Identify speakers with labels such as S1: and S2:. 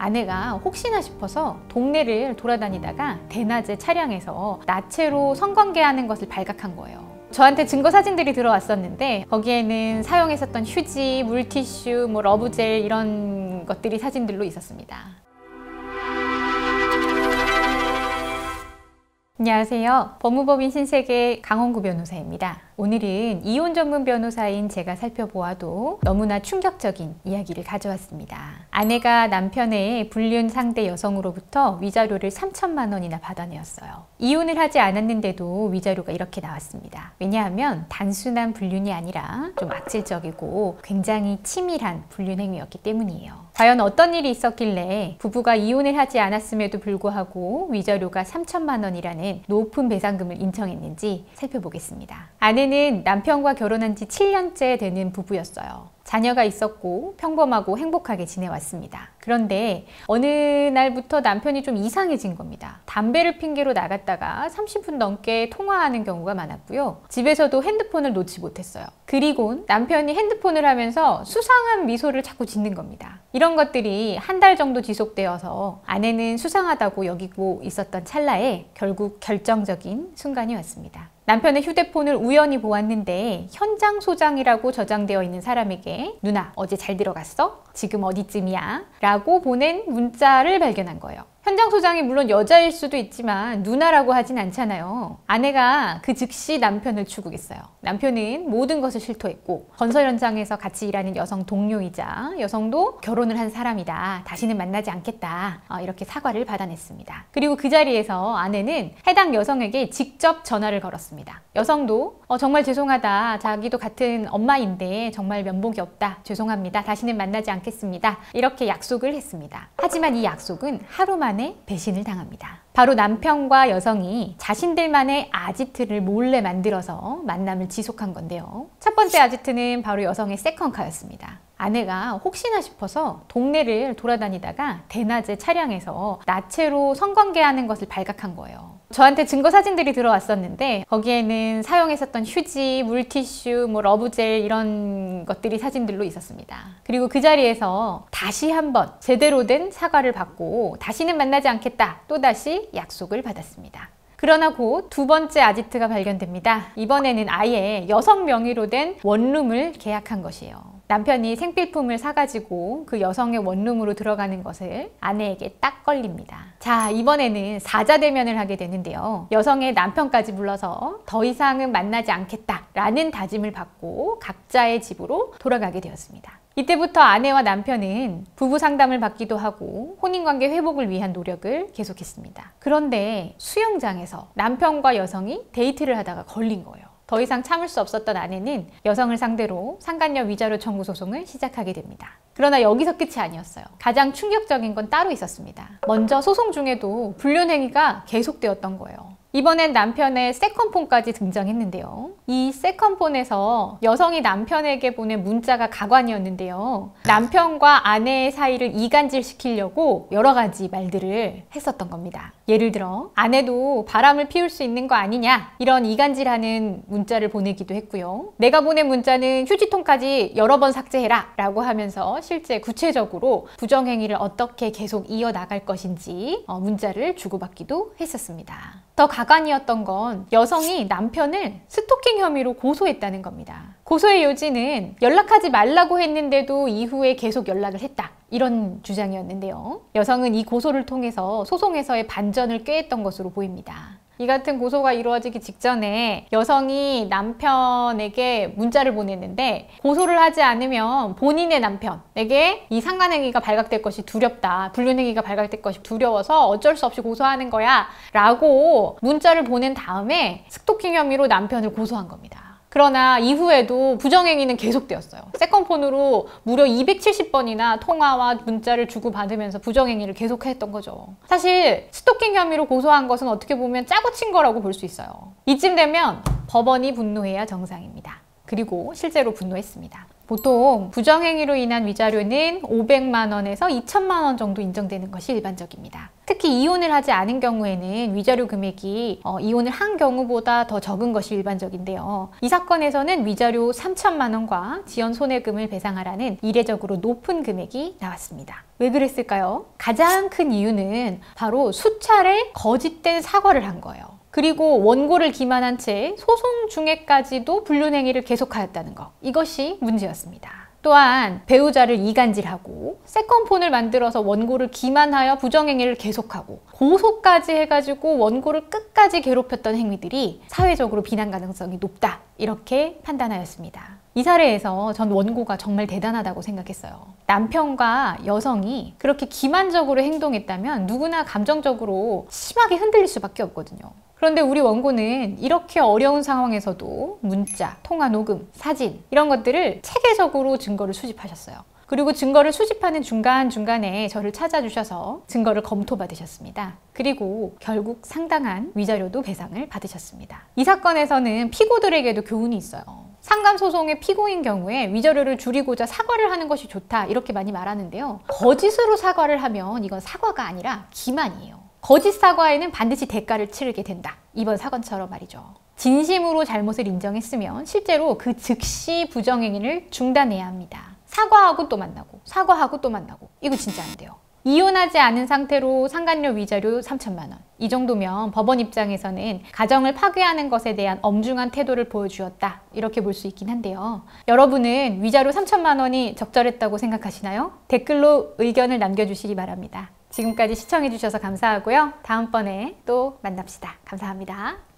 S1: 아내가 혹시나 싶어서 동네를 돌아다니다가 대낮에 차량에서 나체로 성관계하는 것을 발각한 거예요. 저한테 증거 사진들이 들어왔었는데 거기에는 사용했었던 휴지, 물티슈, 러브젤 이런 것들이 사진들로 있었습니다. 안녕하세요. 법무법인 신세계 강원구 변호사입니다. 오늘은 이혼 전문 변호사인 제가 살펴보아도 너무나 충격적인 이야기를 가져왔습니다. 아내가 남편의 불륜 상대 여성으로부터 위자료를 3천만 원이나 받아내었어요. 이혼을 하지 않았는데도 위자료가 이렇게 나왔습니다. 왜냐하면 단순한 불륜이 아니라 좀 악질적이고 굉장히 치밀한 불륜 행위였기 때문이에요. 과연 어떤 일이 있었길래 부부가 이혼을 하지 않았음에도 불구하고 위자료가 3천만 원이라는 높은 배상금을 인정했는지 살펴보겠습니다. 아내는 남편과 결혼한 지 7년째 되는 부부였어요. 자녀가 있었고 평범하고 행복하게 지내왔습니다. 그런데 어느 날부터 남편이 좀 이상해진 겁니다. 담배를 핑계로 나갔다가 30분 넘게 통화하는 경우가 많았고요. 집에서도 핸드폰을 놓지 못했어요. 그리고 남편이 핸드폰을 하면서 수상한 미소를 자꾸 짓는 겁니다. 이런 것들이 한 달 정도 지속되어서 아내는 수상하다고 여기고 있었던 찰나에 결국 결정적인 순간이 왔습니다. 남편의 휴대폰을 우연히 보았는데 현장 소장이라고 저장되어 있는 사람에게 누나 어제 잘 들어갔어? 지금 어디쯤이야? 라고 보낸 문자를 발견한 거예요. 현장 소장이 물론 여자일 수도 있지만 누나라고 하진 않잖아요. 아내가 그 즉시 남편을 추궁했어요. 남편은 모든 것을 실토했고 건설 현장에서 같이 일하는 여성 동료이자 여성도 결혼을 한 사람이다. 다시는 만나지 않겠다. 이렇게 사과를 받아냈습니다. 그리고 그 자리에서 아내는 해당 여성에게 직접 전화를 걸었습니다. 여성도 정말 죄송하다. 자기도 같은 엄마인데 정말 면목이 없다. 죄송합니다. 다시는 만나지 않겠습니다. 이렇게 약속을 했습니다. 하지만 이 약속은 하루 만에 배신을 당합니다. 바로 남편과 여성이 자신들만의 아지트를 몰래 만들어서 만남을 지속한 건데요. 첫 번째 아지트는 바로 여성의 세컨카였습니다. 아내가 혹시나 싶어서 동네를 돌아다니다가 대낮에 차량에서 나체로 성관계하는 것을 발각한 거예요. 저한테 증거 사진들이 들어왔었는데 거기에는 사용했었던 휴지, 물티슈, 러브젤 이런 것들이 사진들로 있었습니다. 그리고 그 자리에서 다시 한번 제대로 된 사과를 받고 다시는 만나지 않겠다 또다시 약속을 받았습니다. 그러나 곧 두 번째 아지트가 발견됩니다. 이번에는 아예 여성 명의로 된 원룸을 계약한 것이에요. 남편이 생필품을 사가지고 그 여성의 원룸으로 들어가는 것을 아내에게 딱 걸립니다. 자, 이번에는 사자대면을 하게 되는데요. 여성의 남편까지 불러서 더 이상은 만나지 않겠다라는 다짐을 받고 각자의 집으로 돌아가게 되었습니다. 이때부터 아내와 남편은 부부 상담을 받기도 하고 혼인관계 회복을 위한 노력을 계속했습니다. 그런데 수영장에서 남편과 여성이 데이트를 하다가 걸린 거예요. 더 이상 참을 수 없었던 아내는 여성을 상대로 상간녀 위자료 청구 소송을 시작하게 됩니다. 그러나 여기서 끝이 아니었어요. 가장 충격적인 건 따로 있었습니다. 먼저 소송 중에도 불륜 행위가 계속되었던 거예요. 이번엔 남편의 세컨폰까지 등장했는데요. 이 세컨폰에서 여성이 남편에게 보낸 문자가 가관이었는데요. 남편과 아내의 사이를 이간질시키려고 여러 가지 말들을 했었던 겁니다. 예를 들어 아내도 바람을 피울 수 있는 거 아니냐 이런 이간질하는 문자를 보내기도 했고요. 내가 보낸 문자는 휴지통까지 여러 번 삭제해라 라고 하면서 실제 구체적으로 부정행위를 어떻게 계속 이어나갈 것인지 문자를 주고받기도 했었습니다. 더 가관이었던 건 여성이 남편을 스토킹 혐의로 고소했다는 겁니다. 고소의 요지는 연락하지 말라고 했는데도 이후에 계속 연락을 했다. 이런 주장이었는데요. 여성은 이 고소를 통해서 소송에서의 반전을 꾀했던 것으로 보입니다. 이 같은 고소가 이루어지기 직전에 여성이 남편에게 문자를 보냈는데 고소를 하지 않으면 본인의 남편에게 이 상간행위가 발각될 것이 두렵다. 불륜행위가 발각될 것이 두려워서 어쩔 수 없이 고소하는 거야 라고 문자를 보낸 다음에 스토킹 혐의로 남편을 고소한 겁니다. 그러나 이후에도 부정행위는 계속되었어요. 세컨폰으로 무려 270번이나 통화와 문자를 주고받으면서 부정행위를 계속했던 거죠. 사실 스토킹 혐의로 고소한 것은 어떻게 보면 짜고 친 거라고 볼 수 있어요. 이쯤 되면 법원이 분노해야 정상입니다. 그리고 실제로 분노했습니다. 보통 부정행위로 인한 위자료는 500만 원에서 2천만 원 정도 인정되는 것이 일반적입니다. 특히 이혼을 하지 않은 경우에는 위자료 금액이 이혼을 한 경우보다 더 적은 것이 일반적인데요. 이 사건에서는 위자료 3천만 원과 지연 손해금을 배상하라는 이례적으로 높은 금액이 나왔습니다. 왜 그랬을까요? 가장 큰 이유는 바로 수차례 거짓된 사과를 한 거예요. 그리고 원고를 기만한 채 소송 중에까지도 불륜행위를 계속하였다는 것. 이것이 문제였습니다. 또한 배우자를 이간질하고 세컨폰을 만들어서 원고를 기만하여 부정행위를 계속하고 고소까지 해가지고 원고를 끝까지 괴롭혔던 행위들이 사회적으로 비난 가능성이 높다. 이렇게 판단하였습니다. 이 사례에서 전 원고가 정말 대단하다고 생각했어요. 남편과 여성이 그렇게 기만적으로 행동했다면 누구나 감정적으로 심하게 흔들릴 수밖에 없거든요. 그런데 우리 원고는 이렇게 어려운 상황에서도 문자, 통화 녹음, 사진 이런 것들을 체계적으로 증거를 수집하셨어요. 그리고 증거를 수집하는 중간중간에 저를 찾아주셔서 증거를 검토받으셨습니다. 그리고 결국 상당한 위자료도 배상을 받으셨습니다. 이 사건에서는 피고들에게도 교훈이 있어요. 상감소송의 피고인 경우에 위자료를 줄이고자 사과를 하는 것이 좋다 이렇게 많이 말하는데요. 거짓으로 사과를 하면 이건 사과가 아니라 기만이에요. 거짓 사과에는 반드시 대가를 치르게 된다. 이번 사건처럼 말이죠. 진심으로 잘못을 인정했으면 실제로 그 즉시 부정행위를 중단해야 합니다. 사과하고 또 만나고 사과하고 또 만나고 이거 진짜 안 돼요. 이혼하지 않은 상태로 상간녀 위자료 3천만 원. 이 정도면 법원 입장에서는 가정을 파괴하는 것에 대한 엄중한 태도를 보여주었다. 이렇게 볼 수 있긴 한데요. 여러분은 위자료 3천만 원이 적절했다고 생각하시나요? 댓글로 의견을 남겨주시기 바랍니다. 지금까지 시청해주셔서 감사하고요. 다음번에 또 만납시다. 감사합니다.